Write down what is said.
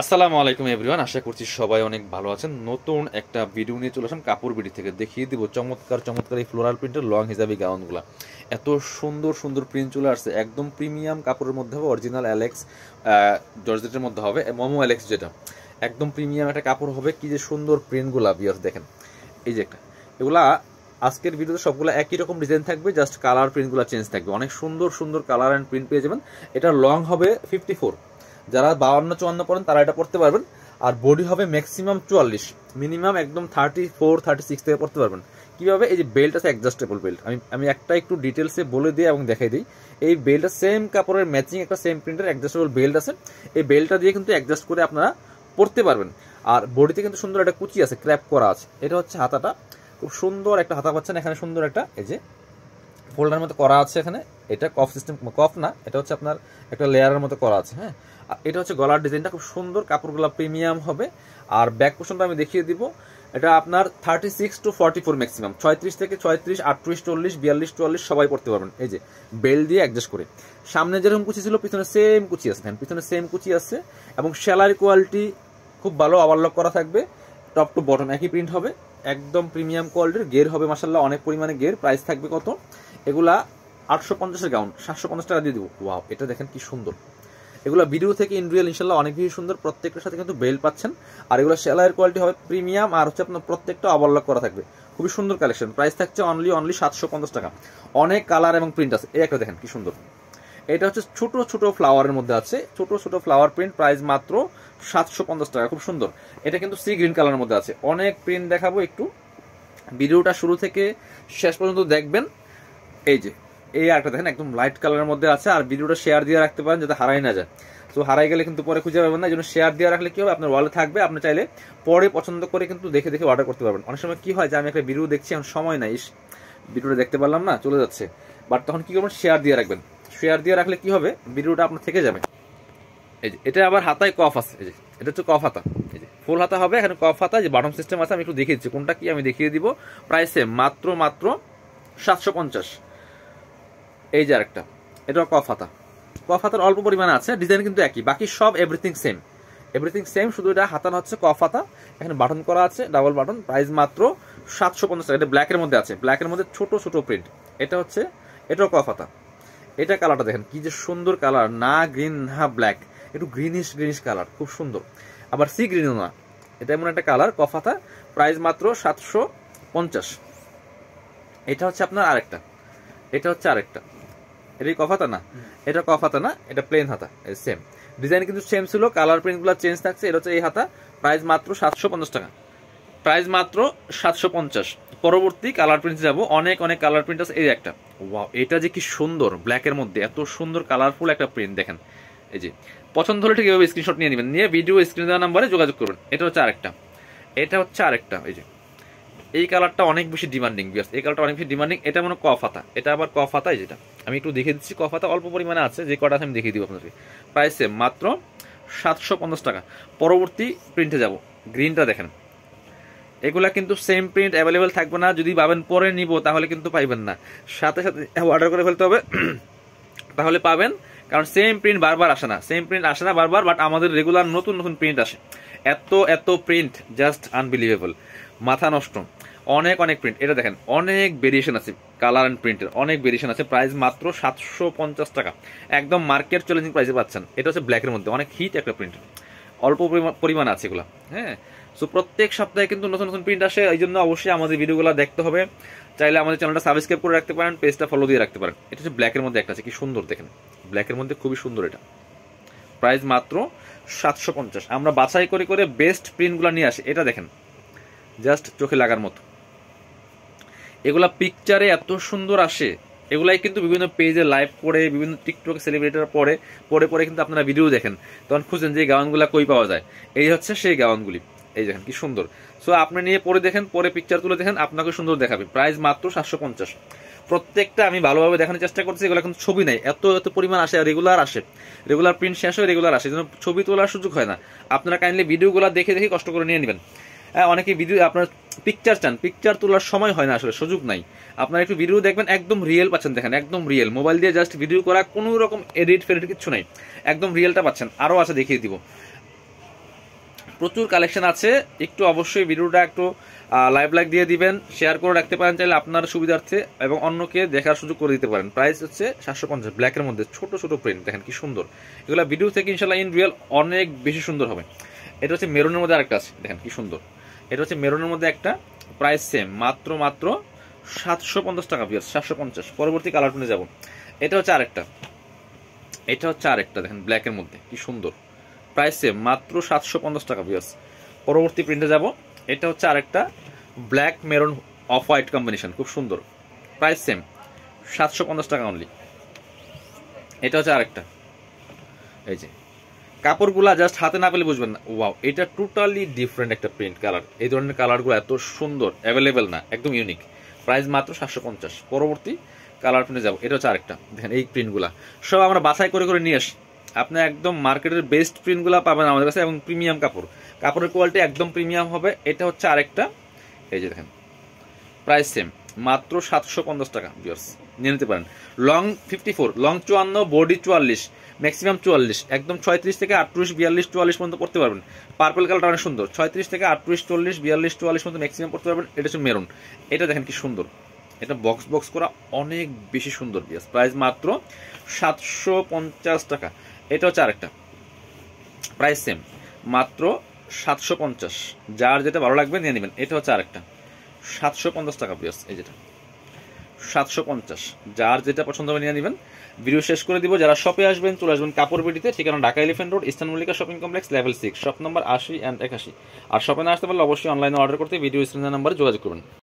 আসসালামু আলাইকুম এভরিওয়ান, আশা করছি সবাই অনেক ভালো আছেন। নতুন একটা ভিডিও নিয়ে চলে আসলাম কাপড় বিডি থেকে। দেখিয়ে দিব চমৎকার চমৎকার এই ফ্লোরাল প্রিন্টের লং হিজাবি গাউনগুলো। এত সুন্দর সুন্দর প্রিন্ট চলে আসছে, একদম প্রিমিয়াম কাপড়ের মধ্যে হবে, অরিজিনাল অ্যালেক্স জর্জেটের মধ্যে হবে, মোমো অ্যালেক্স যেটা একদম প্রিমিয়াম একটা কাপড় হবে। কি যে সুন্দর প্রিন্টগুলা ভিউয়ার্স দেখেন, এই যে একটা এগুলা আজকের ভিডিওতে সবগুলো একই রকম ডিজাইন থাকবে, জাস্ট কালার প্রিন্টগুলো চেঞ্জ থাকবে। অনেক সুন্দর সুন্দর কালার অ্যান্ড প্রিন্ট পেয়ে যাবেন। এটা লং হবে 54, যারা 52-54 পড়েন তারা এটা পড়তে পারবেন। আর বডি হবে ম্যাক্সিমাম 44, মিনিমাম একদম 34-36 থেকে পড়তে পারবেন। কীভাবে? এই যে বেল্ট আছে, অ্যাডজাস্টেবল বেল্ট। আমি একটা একটু ডিটেলসে বলে দিই এবং দেখাই দিই। এই বেল্টটা সেম কাপড়ের ম্যাচিং একটা সেম প্রিন্টের অ্যাডজাস্টেবল বেল্ট আছে। এই বেল্টটা দিয়ে কিন্তু অ্যাডজাস্ট করে আপনারা পড়তে পারবেন। আর বডিতে কিন্তু সুন্দর একটা কুচি আছে, ক্র্যাপ করা আছে। এটা হচ্ছে হাতাটা, খুব সুন্দর একটা হাতা পাচ্ছেন এখানে। সুন্দর একটা এই যে ফোল্ডার মতো করা আছে এখানে। এটা কফ সিস্টেম, কফ না, এটা হচ্ছে আপনার একটা লেয়ারের মতো করা আছে। হ্যাঁ, এটা হচ্ছে গলার ডিজাইনটা, খুব সুন্দর। কাপড়গুলো প্রিমিয়াম হবে। আর ব্যাক পোর্শনটা আমি দেখিয়ে দিব। এটা আপনার 36-44 ম্যাক্সিমাম, 36 থেকে 36, 38, 40, 42, 44 সবাই পড়তে পারবেন। এই যে বেল্ট দিয়ে অ্যাডজাস্ট করে। সামনে যেরকম কুচি ছিল পিছনে সেম কুচি আছে, পিছনে সেম কুচি আছে। এবং সেলারি কোয়ালিটি খুব ভালো, ওভারলক করা থাকবে। টপ টু বটম একই প্রিন্ট হবে, একদম প্রিমিয়াম কোয়ালিটির। গের হবে মাশাআল্লাহ, অনেক পরিমাণে গের। প্রাইস থাকবে কত? এগুলা 850-এর গাউন 750 টাকা দিয়ে দেবো। ওয়াও, এটা দেখেন কি সুন্দর। এগুলো ভিডিও থেকে ইন রিয়েল ইনশাল্লাহ অনেক বেশি সুন্দর। প্রত্যেকটার সাথে কিন্তু বেল্ট পাচ্ছেন। আর এগুলো সেলাইয়ের কোয়ালিটি হবে প্রিমিয়াম। আর হচ্ছে আপনার প্রত্যেকটা ওভারলক করা থাকবে। খুবই সুন্দর কালেকশন। প্রাইস থাকছে অনলি 750 টাকা। অনেক কালার এবং প্রিন্ট আছে। এই একটা দেখেন কি সুন্দর। এটা হচ্ছে ছোট ছোট ফ্লাওয়ারের মধ্যে আছে, ছোট ছোট ফ্লাওয়ার প্রিন্ট। প্রাইস মাত্র 750 টাকা। খুব সুন্দর। এটা কিন্তু সি গ্রিন কালারের মধ্যে আছে। অনেক প্রিন্ট দেখাবো, একটু ভিডিওটা শুরু থেকে শেষ পর্যন্ত দেখবেন। এই যে এই একটা দেখেন একদম লাইট কালারের মধ্যে আছে। আর ভিডিওটা শেয়ার দিয়ে রাখতে পারেন যাতে হারাই না যায়। তো হারাই গেলে কিন্তু পরে খুঁজে পাবেন না। এই জন্য শেয়ার দিয়ে রাখলে কি হবে, আপনার ওয়ালে থাকবে। আপনি চাইলে পরে পছন্দ করে কিন্তু দেখে দেখে অর্ডার করতে পারবেন। অনেক সময় কি হয় যে আমি একটা ভিডিও দেখছি, এখন সময় নাই, ভিডিওটা দেখতে পারলাম না, চলে যাচ্ছে। বাট তখন কি করবেন, শেয়ার দিয়ে রাখবেন। শেয়ার দিয়ে রাখলে কি হবে, ভিডিওটা আপনার থেকে যাবে। এই যে এটা আবার হাতায় কফ আছে। এই যে এটা হচ্ছে কফ হাতা। এই যে ফুল হাতা হবে, এখানে কফ হাতা। যে বাটন সিস্টেম আছে, আমি একটু দেখিয়ে দিচ্ছি কোনটা কি আমি দেখিয়ে দিব। প্রাইসে মাত্র 750। এই যে আরেকটা, এটা কফ হাতা। কফ হাতার অল্প পরিমাণে আছে, ডিজাইন কিন্তু একই, বাকি সব এভরিথিং সেম, শুধু এটা হাতানো হচ্ছে কফ হাতা। এখানে বাটন করা আছে, ডাবল বাটন। প্রাইস মাত্র 750 টাকা। এটা ব্ল্যাকের মধ্যে আছে, ব্ল্যাকের মধ্যে ছোট ছোট প্রিন্ট। এটা হচ্ছে, এটাও কফ হাতা। এটা কালারটা দেখেন কি যে সুন্দর কালার, না গ্রিন না ব্ল্যাক, একটু গ্রিনিশ কালার, খুব সুন্দর। আবার সি গ্রিনও না, এটা এমন একটা কালার। কফ হাতা, প্রাইস মাত্র 750। এটা হচ্ছে আপনার আরেকটা, এটা হচ্ছে আরেকটা। এটাই কফ হাতা না, এটা কফ হাতা না, এটা প্লেন হাতা। সেম ডিজাইন কিন্তু সেম ছিল, কালার প্রিন্টগুলো চেঞ্জ থাকছে। এটা হচ্ছে এই হাতা। প্রাইস মাত্র 750 টাকা। প্রাইস মাত্র 750। পরবর্তী কালার প্রিন্ট যাব। অনেক অনেক কালার প্রিন্ট আছে। এই একটা, ওয়াও, এটা যে কি সুন্দর, ব্ল্যাকের মধ্যে এত সুন্দর কালারফুল একটা প্রিন্ট দেখেন। এই যে পছন্দ হলে ঠিক এভাবে স্ক্রিনশট নিয়ে নেবেন, নিয়ে ভিডিও স্ক্রিন দেওয়া নাম্বারে যোগাযোগ করবেন। এটা হচ্ছে আরেকটা, এটা হচ্ছে আরেকটা। এই যে এই কালারটা অনেক বেশি ডিমান্ডিং, এই কালারটা অনেক বেশি ডিমান্ডিং। এটা মনে কফ হাতা, এটা আবার কফ হাতা। যেটা আমি একটু দেখে দিচ্ছি, কফ হাতা অল্প পরিমাণে আছে, যে কটা আছে আমি দেখিয়ে দিব আপনাদেরকে। প্রাইসে মাত্র 750 টাকা। পরবর্তী প্রিন্টে যাব। গ্রিনটা দেখেন, এগুলা কিন্তু সেম প্রিন্ট অ্যাভেলেবেল থাকবে না। যদি ভাবেন পরে নিব তাহলে কিন্তু পাইবেন না, সাথে সাথে অর্ডার করে ফেলতে হবে, তাহলে পাবেন। কারণ সেম প্রিন্ট বারবার আসে না, বারবার। বাট আমাদের রেগুলার নতুন নতুন প্রিন্ট আসে। এত প্রিন্ট, জাস্ট আনবিলিভেবল, মাথা নষ্ট। অনেক অনেক প্রিন্ট। এটা দেখেন, অনেক ভেরিয়েশন আছে, কালার অ্যান্ড প্রিন্টের অনেক ভেরিয়েশন আছে। প্রাইস মাত্র 750 টাকা। একদম মার্কেট চ্যালেঞ্জিং প্রাইসে পাচ্ছেন। এটা হচ্ছে ব্ল্যাকের মধ্যে, অনেক হিট একটা প্রিন্ট, অল্প পরিমাণ আছে এগুলো। হ্যাঁ, সো প্রত্যেক সপ্তাহে কিন্তু নতুন নতুন প্রিন্ট আসে। এই জন্য অবশ্যই আমাদের ভিডিওগুলো দেখতে হবে। চাইলে আমাদের চ্যানেলটা সাবস্ক্রাইব করে রাখতে পারেন, পেজটা ফলো দিয়ে রাখতে পারেন। এটা হচ্ছে ব্ল্যাকের মধ্যে একটা আছে, কি সুন্দর দেখেন, ব্ল্যাকের মধ্যে খুবই সুন্দর। এটা প্রাইস মাত্র 750। আমরা বাছাই করে করে বেস্ট প্রিন্টগুলো নিয়ে আসি। এটা দেখেন, জাস্ট চোখে লাগার মতো। এগুলা পিকচারে এত সুন্দর আসে। এগুলাই কিন্তু বিভিন্ন পেজে লাইভ করে, বিভিন্ন টিকটক সেলিব্রিটিরা পরে কিন্তু আপনারা ভিডিও দেখেন, তখন খুঁজেন যে গাউনগুলা কই পাওয়া যায়। এই হচ্ছে সেই গাউনগুলি। এই দেখেন কি সুন্দর। সো আপনি নিয়ে পরে দেখেন, পরে পিকচার তুলে দেখেন, আপনাকে সুন্দর দেখাবে। প্রাইস মাত্র 750। প্রত্যেকটা আমি ভালোভাবে দেখানোর চেষ্টা করছি। এগুলো কিন্তু ছবি নাই, এত পরিমাণ আসে, রেগুলার আসে, রেগুলার প্রিন্ট শেষ হয়, রেগুলার আসে, যেন ছবি তোলার সুযোগ হয় না। আপনারা কাইন্ডলি ভিডিওগুলো দেখে দেখে কষ্ট করে নিয়ে নেবেন। হ্যাঁ, অনেকে ভিডিও আপনার পিকচার চান, পিকচার তোলার সময় হয় না, আসলে সুযোগ নাই। আপনারা একটু ভিডিও দেখবেন, একদম রিয়েল পাচ্ছেন। দেখেন একদম রিয়েল, মোবাইল দিয়ে জাস্ট ভিডিও করা, কোনো রকম এডিট ফেডিট কিছু নাই, একদম রিয়েলটা পাচ্ছেন। আরও আছে, দেখিয়ে দিব। প্রচুর কালেকশন আছে, একটু অবশ্যই ভিডিওটা একটু লাইক দিয়ে দিবেন, শেয়ার করে রাখতে পারেন চাইলে আপনার সুবিধার্থে, এবং অন্যকে দেখার সুযোগ করে দিতে পারেন। প্রাইস হচ্ছে 750, ব্ল্যাকের মধ্যে ছোট ছোট প্রিন্ট, দেখেন কি সুন্দর। এগুলো ভিডিও থেকে ইনশাল্লাহ ইন রিয়েল অনেক বেশি সুন্দর হবে। এটা হচ্ছে মেরুনের মধ্যে আরেকটা আছে, দেখেন কি সুন্দর। এটা হচ্ছে মেরুনের মধ্যে একটা, প্রাইস সেম, মাত্র 750 টাকা ভিউয়ার্স, 750। পরবর্তী কালার প্রিন্টে যাব। এটা হচ্ছে আরেকটা, দেখেন ব্ল্যাকের মধ্যে কি সুন্দর, প্রাইস সেম, মাত্র 750 টাকা ভিউয়ার্স। পরবর্তী প্রিন্টে যাব। এটা হচ্ছে আরেকটা black maroon off white combination, খুব সুন্দর, প্রাইস সেম, 750 টাকা অনলি। এটা হচ্ছে আরেকটা, এই যে কাপড়গুলা জাস্ট হাতে না পেলে বুঝবেন না, ওয়াও এটা টোটালি ডিফারেন্ট একটা প্রিন্ট কালার। এই ধরনের কালারগুলো এত সুন্দর, অ্যাভেলেবেল না, একদম ইউনিক, প্রাইস মাত্র 750। পরবর্তী কালার প্রিন্টে যাবো। এটা হচ্ছে আরেকটা, দেখেন এই প্রিন্টগুলা সব আমরা বাছাই করে করে নিয়ে আসি। আপনি একদম মার্কেটের বেস্ট প্রিন্টগুলো পাবেন আমাদের কাছে, এবং প্রিমিয়াম কাপড়ের কোয়ালিটি একদম প্রিমিয়াম হবে। এটা হচ্ছে আরেকটা, এই যে দেখেন, প্রাইস সেম, মাত্র 750 টাকা ভিউয়ার্স, নিয়ে নিতে পারেন। লং 54, লং 54, বডি 44, ম্যাক্সিমাম 44, একদম 36 থেকে 38, 42, 44 পর্যন্ত পড়তে পারবেন। পার্পল কালারটা অনেক সুন্দর, 36 থেকে 38, 40, 42, 44 পর্যন্ত ম্যাক্সিমাম পড়তে পারবেন। এটা হচ্ছে মেরুন, এটা দেখেন কি সুন্দর, এটা বক্স করা অনেক বেশি সুন্দর ভিউয়ার্স, প্রাইস মাত্র 750 টাকা। এটা হচ্ছে আরেকটা, প্রাইস সেম, মাত্র 750। যার যেটা ভালো লাগবে নিয়ে নেবেন। এটা হচ্ছে আরেকটা, 750 টাকা ভিউয়ার্স, এই যেটা 750, যার যেটা পছন্দ হবে নিয়ে নেবেন। ভিডিও শেষ করে দিব। যারা শপে আসবেন চলে আসবেন কাপড় বিডিতে, ঠিকানা Dhaka elephant road, eastern Mallika shopping complex, level 6, shop number 80 and 81। আর শপে না আসতে পারলে অবশ্যই অনলাইনে অর্ডার করতে ভিডিও স্ক্রিনের নাম্বারে যোগাযোগ করবেন।